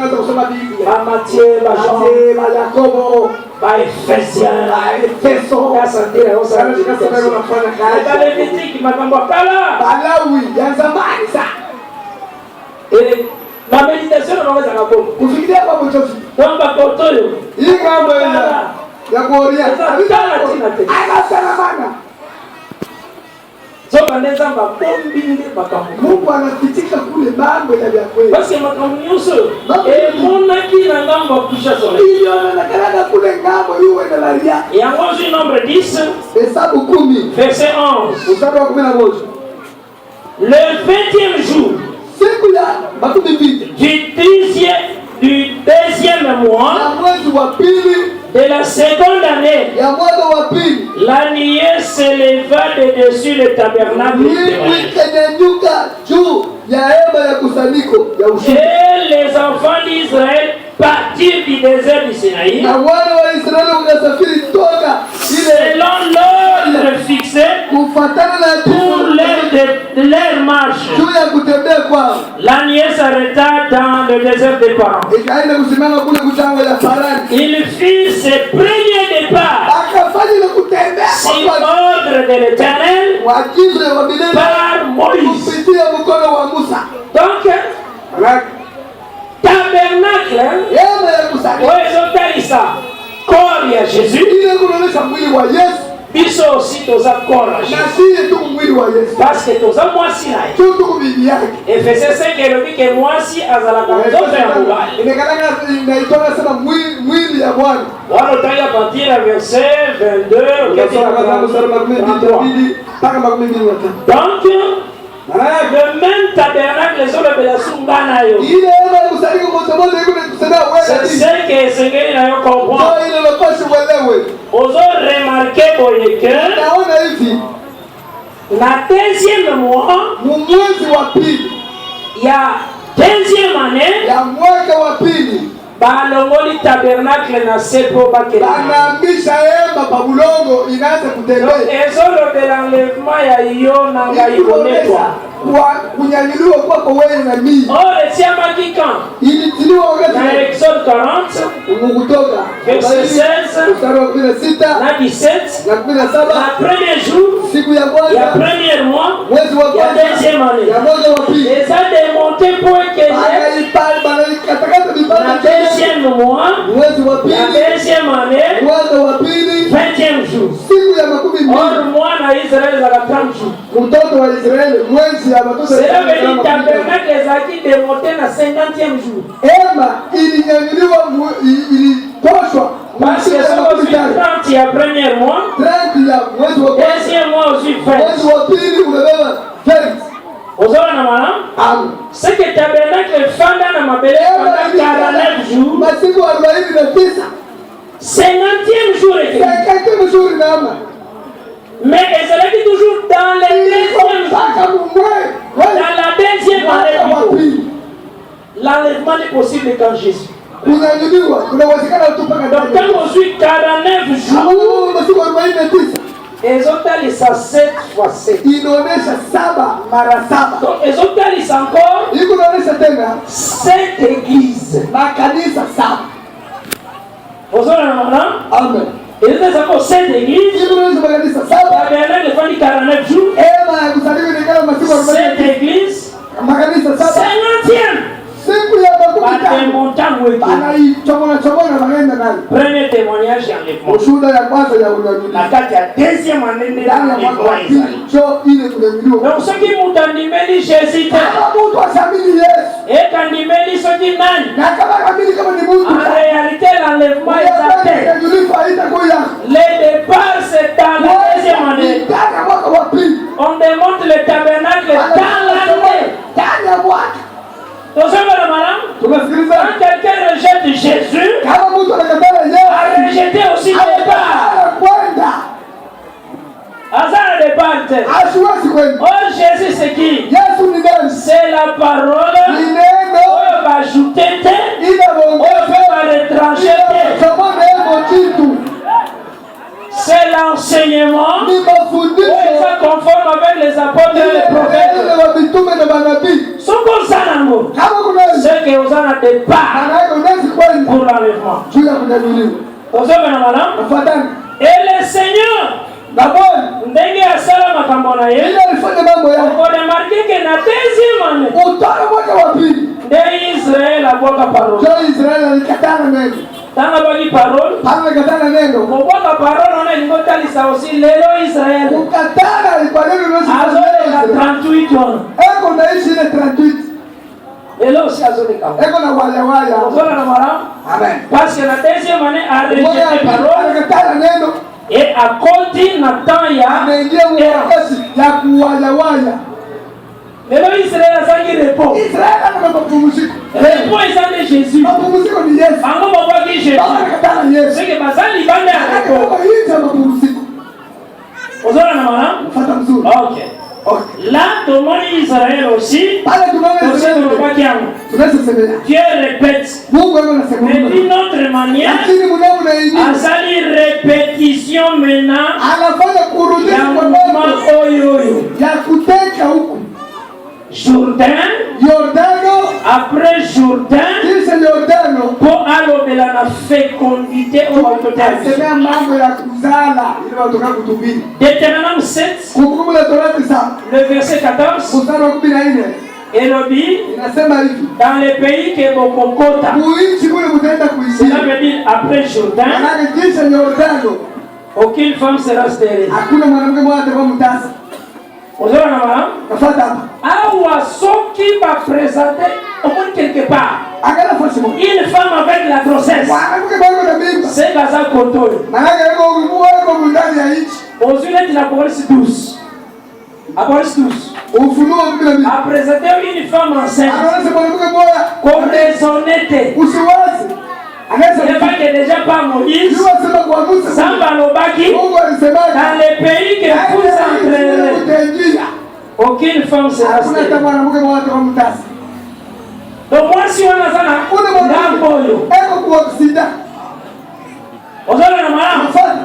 Speaker 3: Kusoma Biblia.
Speaker 4: Ba Matthieu, ba Jean,
Speaker 3: ba Yakobo,
Speaker 4: ba Ephésiens,
Speaker 3: Efeso.
Speaker 4: Kasantira osa unafanya kazi. Balekiti makambo kala.
Speaker 3: Walawi ya zamani sana.
Speaker 4: La méditation unaweza ngako.
Speaker 3: Kufikiria kwa mchofu.
Speaker 4: Kwamba kotoyo.
Speaker 3: Hii mambo ya kuoria. Ana sana mana.
Speaker 4: Soka neza makombi ndi makambo.
Speaker 3: Mungu anafitika kule mambo ya kweli.
Speaker 4: Basi makambo nyuso. Mona kila ngambo kusha sole.
Speaker 3: Hiyo anakalaka kule ngambo yuwe na laria.
Speaker 4: Ya Mozi Nombre 10.
Speaker 3: Hesabu 10.
Speaker 4: Verset 11.
Speaker 3: Mstari wa 11.
Speaker 4: Le 20e jour.
Speaker 3: Siku ya makumi mbili.
Speaker 4: Du deuxième mois.
Speaker 3: Ya mwezi wa pili.
Speaker 4: De la seconde année.
Speaker 3: Ya mwaka wa pili.
Speaker 4: La nuée s'éleva de dessus le tabernacle.
Speaker 3: Ikenyanyuka juu ya hema ya kusanyiko ya ushindi.
Speaker 4: Et les enfants d'Israël partirent du désert du Sinaï.
Speaker 3: Na wana wa Israeli wakasafiri toka
Speaker 4: selon l'ordre fixé
Speaker 3: kufuatana na
Speaker 4: pour leur marche.
Speaker 3: juu ya kutembea kwao.
Speaker 4: La nuée s'arrêta dans le désert des Paran.
Speaker 3: Ikaenda kusimama kule kutango ya Parani.
Speaker 4: Il fit ses premiers départs
Speaker 3: Akafanya ile kutembea
Speaker 4: sur
Speaker 3: kwa
Speaker 4: ordre de l'Éternel
Speaker 3: waagizo wa milele
Speaker 4: par Moïse.
Speaker 3: kupitia mkono wa Musa.
Speaker 4: Donc, tabernacle,
Speaker 3: Hema ya kusanyiko
Speaker 4: oezotalisa corps ya Jésus.
Speaker 3: ile kunaonyesha mwili wa Yesu.
Speaker 4: Biso aussi toza corps ya
Speaker 3: Na
Speaker 4: Jésus.
Speaker 3: si tu mwili wa Yesu.
Speaker 4: Parce que toza mwasi na ye.
Speaker 3: Tu bibi yake.
Speaker 4: Efesiens 5 elobi ke mwasi azalaka nzoto ya mobali.
Speaker 3: Imekalanga inaitwa sana mwili ya Bwana.
Speaker 4: Wana otali à partir ya verset 22 oketi na 33. Donc, le même tabernacle ezolobela sunga na yo.
Speaker 3: Ile hema ya kusanyiko moja iko kusema
Speaker 4: C'est
Speaker 3: wewe.
Speaker 4: ce que esengeli na yo comprendre.
Speaker 3: Ndio ile nafasi uelewe.
Speaker 4: Ozo remarquer boye que
Speaker 3: Naona hivi
Speaker 4: na deuxième mois
Speaker 3: mwezi wa pili
Speaker 4: ya deuxième année
Speaker 3: ya mwaka wa pili
Speaker 4: balongoli tabernacle na sepo bakela.
Speaker 3: banahamisha hema pa bulongo inaanza kutembea.
Speaker 4: Ezolobela enlèvement ya yo na ngai kometwa.
Speaker 3: Kwa kunyanyuliwa kwako wewe na mimi.
Speaker 4: Or esiamaki quand?
Speaker 3: Ilitiliwa wakati
Speaker 4: Na Exode 40
Speaker 3: Kutoka
Speaker 4: verset 16
Speaker 3: mstari wa 16
Speaker 4: na 17
Speaker 3: na 17
Speaker 4: na premier jour
Speaker 3: siku ya
Speaker 4: ya
Speaker 3: kwanza
Speaker 4: premier mois
Speaker 3: mwezi wa
Speaker 4: ya
Speaker 3: kwanza
Speaker 4: deuxième année.
Speaker 3: ya mwaka wa pili
Speaker 4: Eza démonté pour que
Speaker 3: banaikatakata
Speaker 4: na
Speaker 3: vipande
Speaker 4: deuxième mois
Speaker 3: mwezi wa
Speaker 4: ya
Speaker 3: pili
Speaker 4: deuxième année
Speaker 3: mwaka wa pili
Speaker 4: 20e jour.
Speaker 3: siku ya makumi
Speaker 4: Or
Speaker 3: mbili
Speaker 4: moi na Israël ezalaka 30 jours.
Speaker 3: mtoto wa Israeli mwezi ya watoto
Speaker 4: Cela veut dire tabernacle ezalaki démonté na 50e jour.
Speaker 3: hema ilinyanyuliwa ilitoshwa
Speaker 4: Parce que ça aussi 30 ya premier mois,
Speaker 3: 30 ya mwezi wa kwanza
Speaker 4: deuxième mois aussi 20.
Speaker 3: mwezi wa pili unabeba 20.
Speaker 4: Ozola na maana?
Speaker 3: Amen.
Speaker 4: Ce que tabernacle fanda na mabele pendant 49 jours.
Speaker 3: Masiku 49
Speaker 4: 50e jour et
Speaker 3: 50e jour nama.
Speaker 4: mais ezalaki toujours dans les deuxième dans la deuxième année. L'enlèvement n'est possible quand Jésus.
Speaker 3: Kunyanyuliwa kunawezekana tu mpaka
Speaker 4: Donc quand on suit 49 jours,
Speaker 3: masiku 49
Speaker 4: ezotalisa 7 fois 7.
Speaker 3: inaonyesha 7 mara 7.
Speaker 4: Donc ezotalisa encore
Speaker 3: Iko inaonyesha tena
Speaker 4: 7 églises.
Speaker 3: makanisa 7.
Speaker 4: Ozola na maana?
Speaker 3: Amen.
Speaker 4: Ezotalisa encore 7 églises.
Speaker 3: Iko inaonyesha makanisa 7.
Speaker 4: Tabernacle fandi 49 jours.
Speaker 3: Ema ya kuzaliwa ni kama masiku
Speaker 4: 7
Speaker 3: 49.
Speaker 4: églises.
Speaker 3: Makanisa 7.
Speaker 4: 50e.
Speaker 3: Siku ya makumi tano.
Speaker 4: Batemonta mweke.
Speaker 3: Anaichomona na wanaenda na nayo.
Speaker 4: Premier témoignage ya enlèvement.
Speaker 3: Ushuhuda ya kwanza ya unyanyulifu.
Speaker 4: Na kati ya deuxième année de
Speaker 3: Ndani ya mwaka wa pili ndio ile kunyanyuliwa.
Speaker 4: Donc ce qui mutandimeli Jésus te.
Speaker 3: Kama mtu asamini Yesu.
Speaker 4: Ekandimeli soki nani?
Speaker 3: Na kama kamili kama ni mtu.
Speaker 4: En réalité l'enlèvement est acté.
Speaker 3: Unyanyulifu haitakuwa.
Speaker 4: Le départ c'est dans la deuxième année.
Speaker 3: Ndani ya mwaka wa pili.
Speaker 4: On démonte le tabernacle dans l'année.
Speaker 3: Ndani ya mwaka.
Speaker 4: Donc ça va madame?
Speaker 3: Tunasikiliza.
Speaker 4: Quand quelqu'un rejette Jésus,
Speaker 3: Kama mtu anakataa Yesu,
Speaker 4: a rejeté aussi le départ.
Speaker 3: Kwenda.
Speaker 4: Hasard le départ.
Speaker 3: Asiwezi kwenda.
Speaker 4: Oh Jésus c'est qui?
Speaker 3: Yesu ni nani?
Speaker 4: C'est la parole.
Speaker 3: Ni neno.
Speaker 4: On va ajouter te.
Speaker 3: Ina
Speaker 4: On va retrancher te.
Speaker 3: Kama neno kitu.
Speaker 4: C'est l'enseignement.
Speaker 3: Ni mafundisho.
Speaker 4: Oui, ça conforme avec les apôtres et les prophètes.
Speaker 3: Ile wa mitume na manabii.
Speaker 4: Soko sanango.
Speaker 3: Kama kuna
Speaker 4: C'est que vous en avez départ
Speaker 3: anayo unaweza kwenda
Speaker 4: pour l'enlèvement.
Speaker 3: juu ya kunyanyuliwa.
Speaker 4: Vous avez madame?
Speaker 3: Nafuatana.
Speaker 4: Et le Seigneur,
Speaker 3: Na Bwana
Speaker 4: ndenge asala makambo na ye,
Speaker 3: ile alifanya mambo yake.
Speaker 4: on remarque que na deuxième année,
Speaker 3: Utana mwaka wa pili.
Speaker 4: de Israël abwaka parole.
Speaker 3: Jo Israeli alikatana neno.
Speaker 4: Tanga baki parole.
Speaker 3: Alikatana neno.
Speaker 4: Mobwaka parole on a lingotalisa aussi lelo Israël.
Speaker 3: Ukatana alikuwa neno
Speaker 4: Azoleka 38 ans.
Speaker 3: Eko naishi ile 38.
Speaker 4: Lelo aussi azoleka.
Speaker 3: Eko na wale wale.
Speaker 4: Ozola na mara.
Speaker 3: Amen.
Speaker 4: Parce que la deuxième année a rejeté
Speaker 3: Mmoja
Speaker 4: parole
Speaker 3: alikatana neno.
Speaker 4: et a continué na temps ya
Speaker 3: Ameingia wakati ya kuwayawaya.
Speaker 4: lelo Israël azangi repos.
Speaker 3: Israeli ana mapumziko.
Speaker 4: Repos ezande Jésus.
Speaker 3: Mapumziko ni Yesu.
Speaker 4: Bango babwaki Jésus.
Speaker 3: Alikatana Yesu.
Speaker 4: C'est que bazali bande ya repos.
Speaker 3: Kama hii ya mapumziko.
Speaker 4: Ozola na mara.
Speaker 3: Fuata mzuri.
Speaker 4: Ok.
Speaker 3: Okay.
Speaker 4: Là, tomoni Israël aussi.
Speaker 3: Pale tunaona
Speaker 4: Aussi
Speaker 3: Israeli.
Speaker 4: tunabaki yangu.
Speaker 3: Tunaweza semea.
Speaker 4: Dieu répète.
Speaker 3: Mungu yuko anasema.
Speaker 4: Mais d'une autre manière,
Speaker 3: Lakini mnamo na yeye
Speaker 4: azali répétition maintenant
Speaker 3: anafanya kurudisha
Speaker 4: ya
Speaker 3: kwa
Speaker 4: mouvement
Speaker 3: mambo
Speaker 4: oyo.
Speaker 3: ya kuteka huku.
Speaker 4: Jourdain,
Speaker 3: Yordano,
Speaker 4: après Jourdain,
Speaker 3: kisha Yordano
Speaker 4: po alobela na fécondité au autotherapie.
Speaker 3: asemea mambo ya kuzala ili watoka kutumbili.
Speaker 4: Deutéronome 7,
Speaker 3: Kumbukumbu la Torati sana.
Speaker 4: le verset 14,
Speaker 3: Mstari wa 14
Speaker 4: elobi,
Speaker 3: inasema hivi.
Speaker 4: dans le pays que bokokota,
Speaker 3: Muichi kule mtaenda kuishi.
Speaker 4: cela veut dire après Jourdain,
Speaker 3: Manake kisha Yordano
Speaker 4: aucune femme sera stérile.
Speaker 3: hakuna mwanamke mmoja atakuwa mtasa.
Speaker 4: Ozola na mara,
Speaker 3: Nafuata hapa.
Speaker 4: awa soki va présenter au moins quelque part
Speaker 3: Angalia fasi moja.
Speaker 4: une femme avec la grossesse.
Speaker 3: Mwanamke bado na mimba.
Speaker 4: C'est gaza kotoyo.
Speaker 3: Manake yuko yuko ndani ya nchi.
Speaker 4: Ozuleti na police 12. A police 12.
Speaker 3: Ufunuo bila mimba.
Speaker 4: A présenté une femme enceinte.
Speaker 3: Anaanza mwanamke mmoja
Speaker 4: Comme raisonnette.
Speaker 3: usiwazi.
Speaker 4: Il
Speaker 3: Anaweza
Speaker 4: n'est pas que déjà pas Moïse.
Speaker 3: Yua sema kwa Musa.
Speaker 4: Samba Lobaki.
Speaker 3: Mungu alisema
Speaker 4: Dans les pays que vous entrerez,
Speaker 3: utaingia.
Speaker 4: aucune femme sera
Speaker 3: Hakuna hata
Speaker 4: stérile.
Speaker 3: mwanamke mmoja atakuwa mtasa.
Speaker 4: Donc moi si on a ça là,
Speaker 3: Kuna
Speaker 4: ngambo
Speaker 3: mwanamke
Speaker 4: yo.
Speaker 3: eko kwa sida.
Speaker 4: Ozola na mara.
Speaker 3: Mfano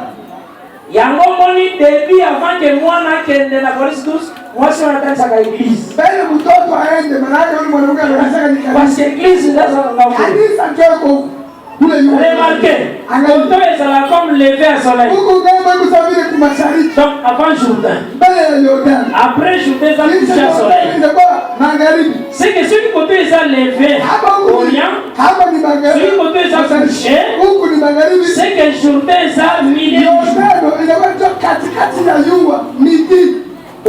Speaker 4: Yango moni début avant que moi na kende na police 12. Moi si on attend ça à l'église.
Speaker 3: mbele mtoto aende manake yule mwanamke anataka ni
Speaker 4: Parce que l'église là ça ngambo.
Speaker 3: kanisa njoo kule yule.
Speaker 4: Remarquez, Koto ezala comme levé à soleil.
Speaker 3: Huko ngamba kusafiri kwa mashariki.
Speaker 4: Donc avant Jourdain.
Speaker 3: Mbele ya Yordani.
Speaker 4: Après Jourdain, ça
Speaker 3: Kisha
Speaker 4: couché à soleil.
Speaker 3: itakuwa magharibi.
Speaker 4: C'est que celui côté est levé orient,
Speaker 3: Hapa ni magharibi.
Speaker 4: celui côté est couché,
Speaker 3: Huku ni magharibi.
Speaker 4: c'est que Jourdain est milieu
Speaker 3: Yordano inakuwa ndio katikati ya yua midi.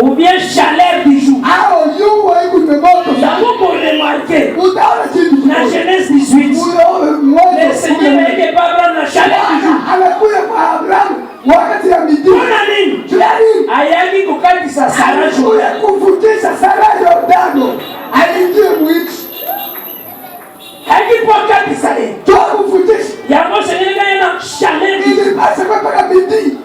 Speaker 4: ou bien chaleur du jour.
Speaker 3: Hao yua iko ni moto.
Speaker 4: Yango pour remarquer,
Speaker 3: Utaona kitu.
Speaker 4: la Genèse 18, le Seigneur n'était pas dans la chaleur du jour.
Speaker 3: anakuja kwa Abrahamu wakati ya midi.
Speaker 4: Kuna nini?
Speaker 3: Fulani
Speaker 4: Ayaki kukatisa Sara
Speaker 3: anakuja
Speaker 4: Jourdain.
Speaker 3: kufutisha Sara Yordano. Aliingia mwiti.
Speaker 4: Hakipo katisa ye.
Speaker 3: Toa kufutisha.
Speaker 4: Yango Seigneur na chaleur du jour.
Speaker 3: Ili basi kwa mpaka midi.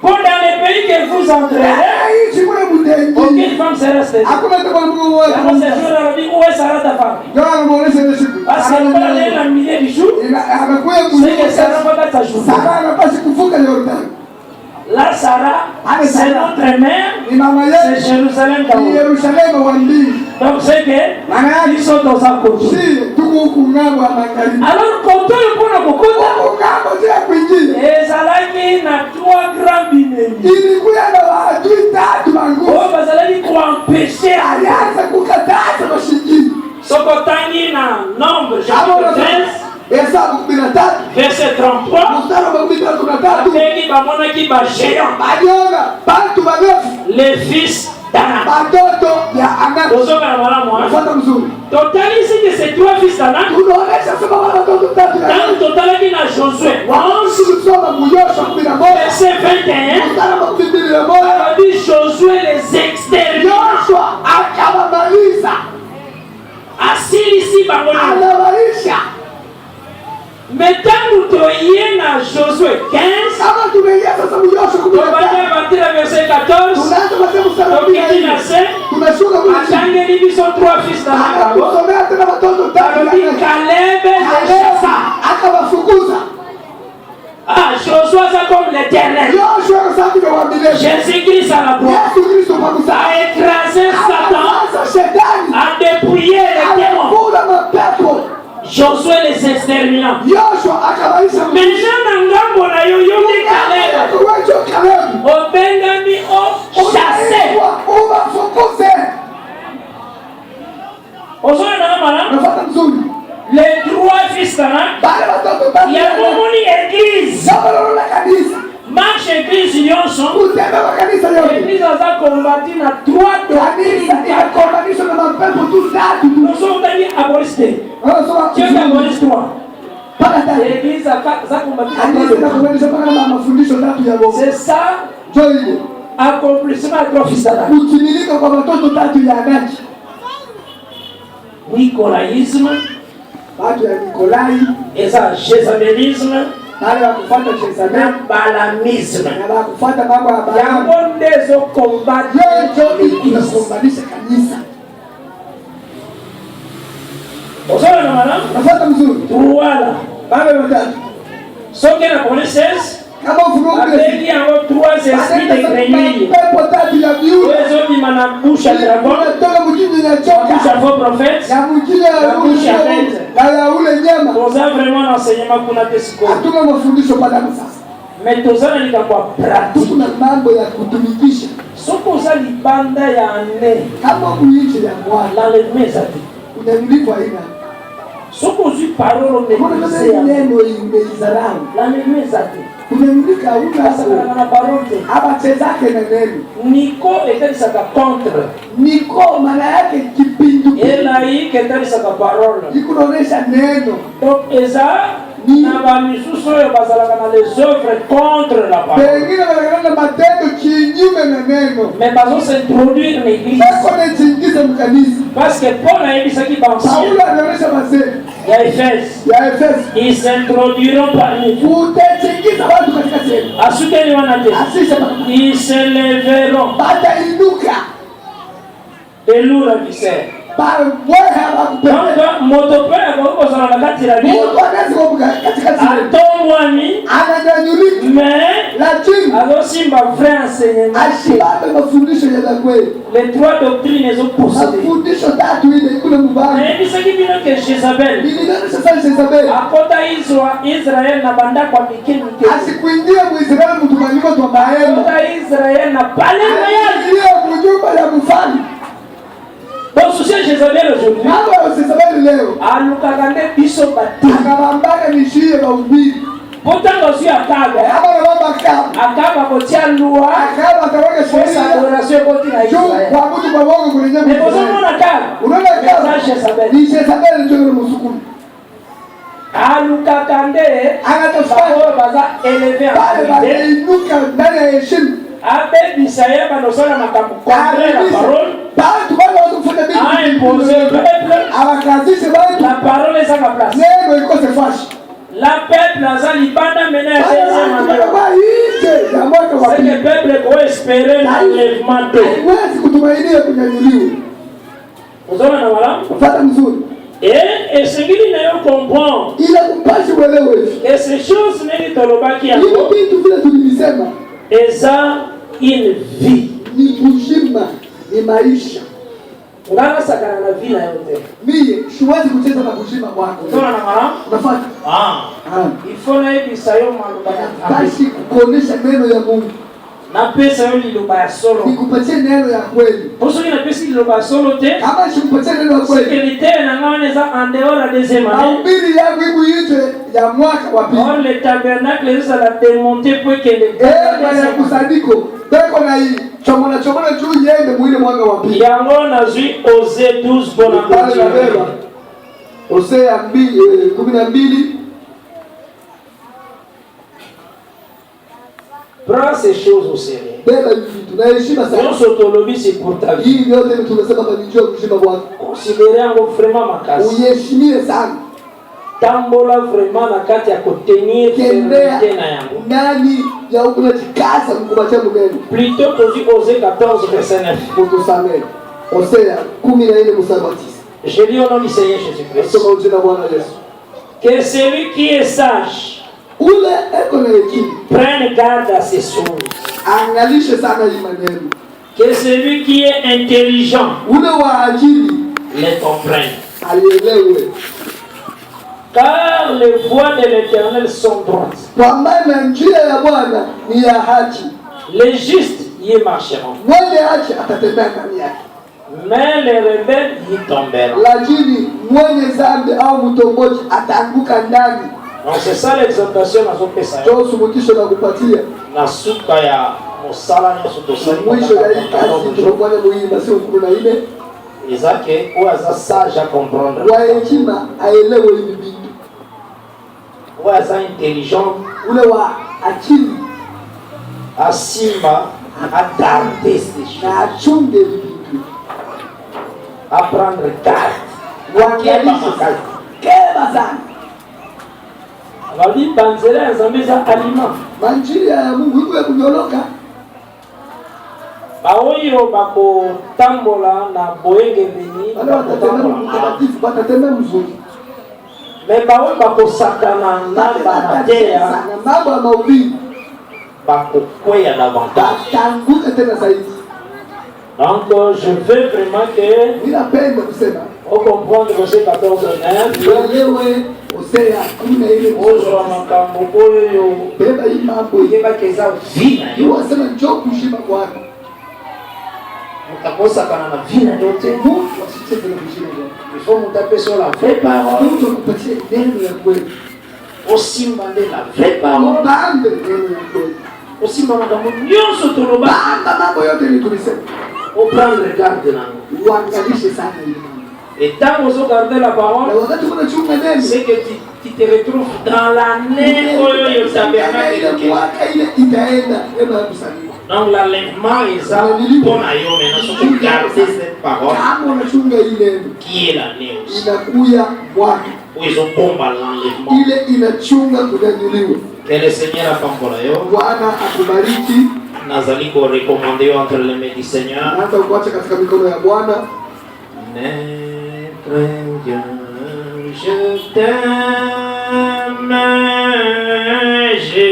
Speaker 4: Pour dans les pays que vous entrerez,
Speaker 3: Aishi kule mdengi.
Speaker 4: aucune femme sera stérile.
Speaker 3: Hakuna hata mwanamke mmoja.
Speaker 4: Yango Seigneur a dit, où est Sarah ta femme?
Speaker 3: Ndio anamuonesha ile siku.
Speaker 4: Parce que nous allons dans le milieu du jour,
Speaker 3: Anakuja
Speaker 4: c'est que Sarah
Speaker 3: kufutisha.
Speaker 4: va ta journée.
Speaker 3: Sara anapaswa kuvuka Yordani.
Speaker 4: Là, Sarah, c'est notre mère,
Speaker 3: Ni mama
Speaker 4: c'est
Speaker 3: yetu.
Speaker 4: Jérusalem
Speaker 3: Ni
Speaker 4: d'abord.
Speaker 3: Yerusalemu wa mbili.
Speaker 4: Donc c'est que
Speaker 3: Maana yake
Speaker 4: ils sont dans un côté.
Speaker 3: si tuko huku ng'ambo ya magharibi.
Speaker 4: Alors, quand on prend le côté,
Speaker 3: Huku ng'ambo ya kuingia.
Speaker 4: et Zalaki n'a 3 grands binémis.
Speaker 3: Ilikuwa na maadui tatu wa nguvu.
Speaker 4: Oh, Zalaki pour empêcher
Speaker 3: Alianza kukataza mashingini.
Speaker 4: Sokotangi na nombre, chapitre 13,
Speaker 3: Hesabu 13
Speaker 4: verset 33.
Speaker 3: mstari wa 33
Speaker 4: Abengi bamonaki ba géant.
Speaker 3: aliona bantu barefu
Speaker 4: Les fils d'Anak.
Speaker 3: batoto ya Anaki.
Speaker 4: Tozoka na malamu.
Speaker 3: Fuata mzuri.
Speaker 4: Totali ici que ces trois fils d'Anak.
Speaker 3: Tunaonesha sema wale watoto tatu ya
Speaker 4: Quand totalaki na Josué 11
Speaker 3: kusoma Muyosha 11
Speaker 4: verset 21.
Speaker 3: mstari wa 21
Speaker 4: A dit Josué les extermine.
Speaker 3: Yoshua akawamaliza,
Speaker 4: Asilisi bango.
Speaker 3: anamalisha.
Speaker 4: Maintenant nous toyé na Josué 15.
Speaker 3: Kama tumeingia sasa Muyosha 15
Speaker 4: Tobanya batira verset 14.
Speaker 3: tunaanza kusema mstari wa
Speaker 4: Tokiti na
Speaker 3: 14
Speaker 4: se.
Speaker 3: tunashuka kule chini.
Speaker 4: Atangeli biso trois fils d'Anak.
Speaker 3: Anakusomea tena watoto tatu ya
Speaker 4: Alodi
Speaker 3: Anaki.
Speaker 4: Caleb et
Speaker 3: Kaleba
Speaker 4: Joshua.
Speaker 3: akawafukuza.
Speaker 4: Ah, Joshua c'est comme l'Éternel.
Speaker 3: Yoshua akasema kwa milele.
Speaker 4: Jésus-Christ à la croix
Speaker 3: Yesu Kristo kwa
Speaker 4: a
Speaker 3: msalaba
Speaker 4: écrasé Satan,
Speaker 3: sasa shetani
Speaker 4: a dépouillé les démons.
Speaker 3: alifukuza mapepo.
Speaker 4: Josué les exterminant.
Speaker 3: Yoshua akabalisha
Speaker 4: Maintenant na ngambo na yo yo de Caleb.
Speaker 3: kuwacho Kaleb.
Speaker 4: Obengami o chassé.
Speaker 3: Uwafukuze.
Speaker 4: Osola na mala.
Speaker 3: Unafuata mzuri.
Speaker 4: Les trois fils d'Anak.
Speaker 3: Bale watoto tatu.
Speaker 4: Il y a momoni église.
Speaker 3: Jambo la kanisa.
Speaker 4: Marche église Nyonso.
Speaker 3: Kutenda kwa kanisa yote.
Speaker 4: Église a combattu na trois
Speaker 3: Kanisa
Speaker 4: doctrines.
Speaker 3: inakombanisha na mapepo tu tatu.
Speaker 4: Nous sommes d'ailleurs aboliste.
Speaker 3: Wanasema
Speaker 4: Dieu abolit trois.
Speaker 3: paka tatu.
Speaker 4: L'église a combattu na trois
Speaker 3: Kanisa
Speaker 4: doctrines.
Speaker 3: inakombanisha paka na mafundisho tatu ya Mungu.
Speaker 4: C'est ça,
Speaker 3: Ndio hivyo.
Speaker 4: accomplissement à trois fils d'Anak.
Speaker 3: Kutimilika kwa watoto tatu ya Anaki.
Speaker 4: Nicolaïsme,
Speaker 3: Watu ya Nikolai,
Speaker 4: et ça, Jézabélisme,
Speaker 3: wale wa kufuata Jezabeli
Speaker 4: na Balamisme.
Speaker 3: na wa kufuata mambo ya Balaamu.
Speaker 4: Yango ndezo combattre
Speaker 3: Yote
Speaker 4: l'église.
Speaker 3: inakombanisha kanisa.
Speaker 4: Osola na mala,
Speaker 3: Unafuata mzuri.
Speaker 4: voilà.
Speaker 3: Bale watatu.
Speaker 4: Soki na pone 16,
Speaker 3: Kama ufunuo kule.
Speaker 4: abengi yango trois esprits de grenouille.
Speaker 3: Pepo tatu ya viuda.
Speaker 4: Oyo ezobima na bouche ya dragon,
Speaker 3: Unatoka mjini ya
Speaker 4: na bouche ya
Speaker 3: choka.
Speaker 4: faux prophète.
Speaker 3: Ya mjini ya
Speaker 4: Kabusha
Speaker 3: rusha.
Speaker 4: bete.
Speaker 3: Na ya ule nyama.
Speaker 4: Toza vraiment l'enseignement kuna te sikoyo.
Speaker 3: Hatuna mafundisho pale sasa.
Speaker 4: Mais toza na likambo ya pratique.
Speaker 3: Kuna mambo ya kutumikisha.
Speaker 4: Soki oza libanda ya ane,
Speaker 3: Kama kuishi ya mwana.
Speaker 4: l'enlèvement ezali.
Speaker 3: Unamlipwa ina.
Speaker 4: Soki ozwi parole
Speaker 3: Kuna
Speaker 4: maîtrisée
Speaker 3: kama
Speaker 4: yango,
Speaker 3: neno imeizarau.
Speaker 4: l'enlèvement ezali.
Speaker 3: Unamlika una
Speaker 4: Asakalaka na parole te.
Speaker 3: abachezake na neno.
Speaker 4: Niko etalisaka contre.
Speaker 3: Niko maana yake kipindu.
Speaker 4: Elaïque etalisaka parole.
Speaker 3: Ikunaonesha neno.
Speaker 4: Donc eza na bamisusu oyo bazalaka na les œuvres contre la parole.
Speaker 3: Pengine wanakana na matendo kinyume na neno.
Speaker 4: Mais bazos'introduire na église.
Speaker 3: Bako najiingiza mkanisa.
Speaker 4: Parce que Paul ayebisaki bansi
Speaker 3: Paulo anaonesha mazee
Speaker 4: ya Efese,
Speaker 3: ya Efeso.
Speaker 4: ils s'introduiront parmi vous.
Speaker 3: Utajiingiza watu katika sehemu.
Speaker 4: Asukeni wana te.
Speaker 3: Asisha
Speaker 4: Ils se lèveront
Speaker 3: batainuka.
Speaker 4: et l'ouravisèrent.
Speaker 3: Bweha wakupenda.
Speaker 4: Donc moto pe akokozala na kati ya biso
Speaker 3: Mungu anaweza kuvuka katika sehemu.
Speaker 4: atongwami,
Speaker 3: Ananyanyulika.
Speaker 4: mais
Speaker 3: Lakini
Speaker 4: azosimba vrai enseignement.
Speaker 3: ashibabe mafundisho ya kweli.
Speaker 4: Les trois doctrines ezoposede.
Speaker 3: Mafundisho tatu ile kule mbali.
Speaker 4: Nayebisaki bino ke Jezabel
Speaker 3: Nilionyesha sana Jezabeli.
Speaker 4: akota Israel na bandako ya mike mike.
Speaker 3: Asikuingia Muisraeli mtumaniko twa maema.
Speaker 4: Akota Israel na palema yake.
Speaker 3: Aliingia mjumba ya mfalme.
Speaker 4: Donc souci Jezabel aujourd'hui
Speaker 3: Mambo ya Jezabeli leo.
Speaker 4: alukaka nde biso bati.
Speaker 3: Akabambaka nishie bahubiri.
Speaker 4: Potanga ozwi Akabe,
Speaker 3: Aba na baba kama.
Speaker 4: Akabe akotia loi
Speaker 3: Akaba ataweka
Speaker 4: posa
Speaker 3: sheria.
Speaker 4: adoration ekoti na
Speaker 3: Juu
Speaker 4: Israel.
Speaker 3: kwa mtu kwa Mungu kulinya
Speaker 4: Mais
Speaker 3: Muisraeli.
Speaker 4: bozomona Akabe
Speaker 3: Unaona kama
Speaker 4: eza Jezabel
Speaker 3: ni Jezabeli ndio msukuru.
Speaker 4: alukaka nde
Speaker 3: Anatafanya
Speaker 4: baoyo baza éleve en
Speaker 3: pale
Speaker 4: autorité
Speaker 3: wanainuka ndani ya heshima.
Speaker 4: abebisa ye banosala makambo contre la parole,
Speaker 3: Bantu bale wakufanya bibi.
Speaker 4: a imposé le peuple.
Speaker 3: Abakazishe bantu.
Speaker 4: La parole ezaka place.
Speaker 3: Neno ikose fashi.
Speaker 4: La peuple aza libanda mena ya deuxième année. C'est que le peuple peut espérer l'enlèvement d'eux.
Speaker 3: Haiwezi kutumainia kunyanyuliwa.
Speaker 4: Unaona na wala?
Speaker 3: Fuata mzuri.
Speaker 4: Et sengili na yo comprend
Speaker 3: Ila kumpashi uelewe hivi.
Speaker 4: que ces choses neli tolobaki
Speaker 3: Hivyo
Speaker 4: yango
Speaker 3: vitu vile tulivisema
Speaker 4: eza une vie.
Speaker 3: ni uzima, ni maisha.
Speaker 4: Ngana sakana na vie na yo te.
Speaker 3: Mie siwezi kucheza na uzima wako.
Speaker 4: Unaona na wala?
Speaker 3: Unafuata?
Speaker 4: Il faut na yebisa yo maloba ya
Speaker 3: Basi kuonesha neno ya Mungu.
Speaker 4: napesa yo liloba ya solo
Speaker 3: nikupatie neno ya kweli.
Speaker 4: posoki napesi liloba ya solo te
Speaker 3: Kama sikupatie neno ya kweli,
Speaker 4: sekelitere na ngao eza en dehors la deuxième année.
Speaker 3: mahubiri yangu ikuite ya mwaka wa pili.
Speaker 4: Or le tabernacle ezala démonté po ekende
Speaker 3: Ya kusanyiko beko na hii chomona juu yende mwile mwaka wa pili.
Speaker 4: yango nazwi Osée 12 mpona
Speaker 3: Pale na beba Hosea 12.
Speaker 4: Prends ces choses au sérieux.
Speaker 3: Beba hivi vitu na heshima sana.
Speaker 4: Nyonso tolobi c'est pour ta vie.
Speaker 3: Hii yote tunasema kwa nijua kushima Bwana.
Speaker 4: Considérez yango vraiment makasi.
Speaker 3: Uyeshimie sana.
Speaker 4: Tambola vraiment na kati ya kotenir fermeté na yango.
Speaker 3: Nani ya unajikaza mkubatia mgeni.
Speaker 4: Plutôt tozi Osée 14 verset 9.
Speaker 3: Kutusamehe. Hosea 14 mstari wa 9.
Speaker 4: Je lis au nom du Seigneur Jésus-Christ.
Speaker 3: Soma jina Bwana Yesu.
Speaker 4: Que celui qui est sage
Speaker 3: Ule eko na hekima.
Speaker 4: prenne garde à ces choses.
Speaker 3: Angalishe sana hii maneno.
Speaker 4: Que celui qui est intelligent
Speaker 3: Ule wa akili
Speaker 4: les comprenne.
Speaker 3: alielewe.
Speaker 4: Car les voies de l'Éternel sont droites.
Speaker 3: Kwa maana njia ya Bwana ni ya haki.
Speaker 4: Les justes y marcheront.
Speaker 3: Mwenye haki atatembea ndani yake.
Speaker 4: Mais les rebelles y tomberont.
Speaker 3: Lakini mwenye dhambi au mtongoji ataanguka ndani.
Speaker 4: Donc c'est ça l'exhortation na zopesa.
Speaker 3: Ndio suluhisho la kupatia.
Speaker 4: Na suka ya mosala nyonso tosali.
Speaker 3: Mwisho ya hii kazi tunafanya muhimu basi 14.
Speaker 4: Izake ou aza sage à comprendre.
Speaker 3: Wa hekima aelewe hivi vitu.
Speaker 4: Ou aza intelligent.
Speaker 3: Ule wa akili
Speaker 4: asimba à garder ces choses.
Speaker 3: na achunge hivi vitu.
Speaker 4: À prendre garde.
Speaker 3: Wakialisha kema sana.
Speaker 4: Wali banzela ya Nzambe za aliment.
Speaker 3: Manjia ya Mungu iko ya kunyoloka.
Speaker 4: Baoyo bako tambola na boyenge beni.
Speaker 3: Wale watatembea mtakatifu watatembea mzuri.
Speaker 4: Mais baoyo bako sakana na banatea.
Speaker 3: Mambo ya mahubiri
Speaker 4: Bako kwea davantage.
Speaker 3: batanguka tena zaidi.
Speaker 4: Donc je veux vraiment que
Speaker 3: Ninapenda kusema
Speaker 4: on comprendre verset 14-9.
Speaker 3: Walewe Hosea 14
Speaker 4: Ozwa makambo oyo
Speaker 3: beba hii mambo hii.
Speaker 4: yebaki eza vina yo.
Speaker 3: Wasema njoo kushima Bwana.
Speaker 4: Mutakosakana na vina yote.
Speaker 3: Mungu asicheze na kushima Bwana.
Speaker 4: Il faut mutape sur la vraie parole.
Speaker 3: Mungu akupatie neno ya kweli.
Speaker 4: Osimba nde la vraie parole.
Speaker 3: Mbambe neno ya kweli.
Speaker 4: Osimba makambo nyonso toloba.
Speaker 3: Bamba mambo yote ni tulisema.
Speaker 4: Prendre garde nango.
Speaker 3: Uangalishe sana hii mambo.
Speaker 4: Et tant que vous gardez la
Speaker 3: Na
Speaker 4: parole,
Speaker 3: wakati unachunga neno
Speaker 4: c'est que tu te retrouves dans l'année oyo yo tabernacle.
Speaker 3: mwaka ile itaenda neno ya kusaliwa.
Speaker 4: Donc l'enlèvement est ça pour yo maintenant. Si tu gardes cette parole,
Speaker 3: Kama unachunga hii neno
Speaker 4: qui est l'année aussi.
Speaker 3: inakuya mwaka
Speaker 4: Où ils ont bomba l'enlèvement.
Speaker 3: ile inachunga kunyanyuliwa.
Speaker 4: Que le Seigneur a pambola yo.
Speaker 3: Bwana akubariki.
Speaker 4: Nazali ko recommander yo entre les mains du Seigneur.
Speaker 3: Naanza kuacha katika mikono ya Bwana.
Speaker 4: Maître Dieu, je t'aime, je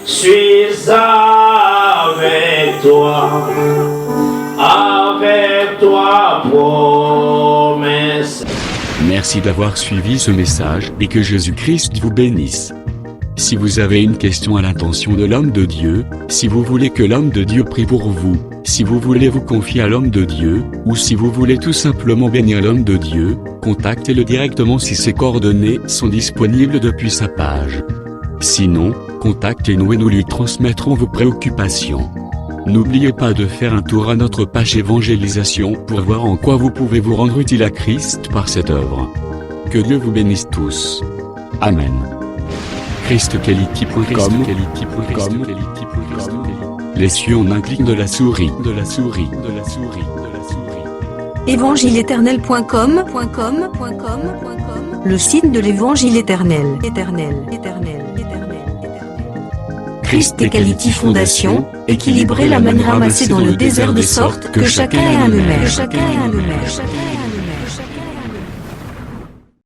Speaker 4: suis avec toi, promesse.
Speaker 2: Merci d'avoir suivi ce message et que Jésus-Christ vous bénisse. Si vous avez une question à l'intention de l'homme de Dieu, si vous voulez que l'homme de Dieu prie pour vous, si vous voulez vous confier à l'homme de Dieu, ou si vous voulez tout simplement bénir l'homme de Dieu, contactez-le directement si ses coordonnées sont disponibles depuis sa page. Sinon, contactez-nous et nous lui transmettrons vos préoccupations. N'oubliez pas de faire un tour à notre page évangélisation pour voir en quoi vous pouvez vous rendre utile à Christ par cette œuvre. Que Dieu vous bénisse tous. Amen. ChristKelity.com. Les cieux en un clic de la souris.
Speaker 1: Évangile-éternel.com, le site de l'évangile éternel. Christ et Quality Fondation, équilibrer la manne ramassée dans le désert de sorte que chacun ait un numéro.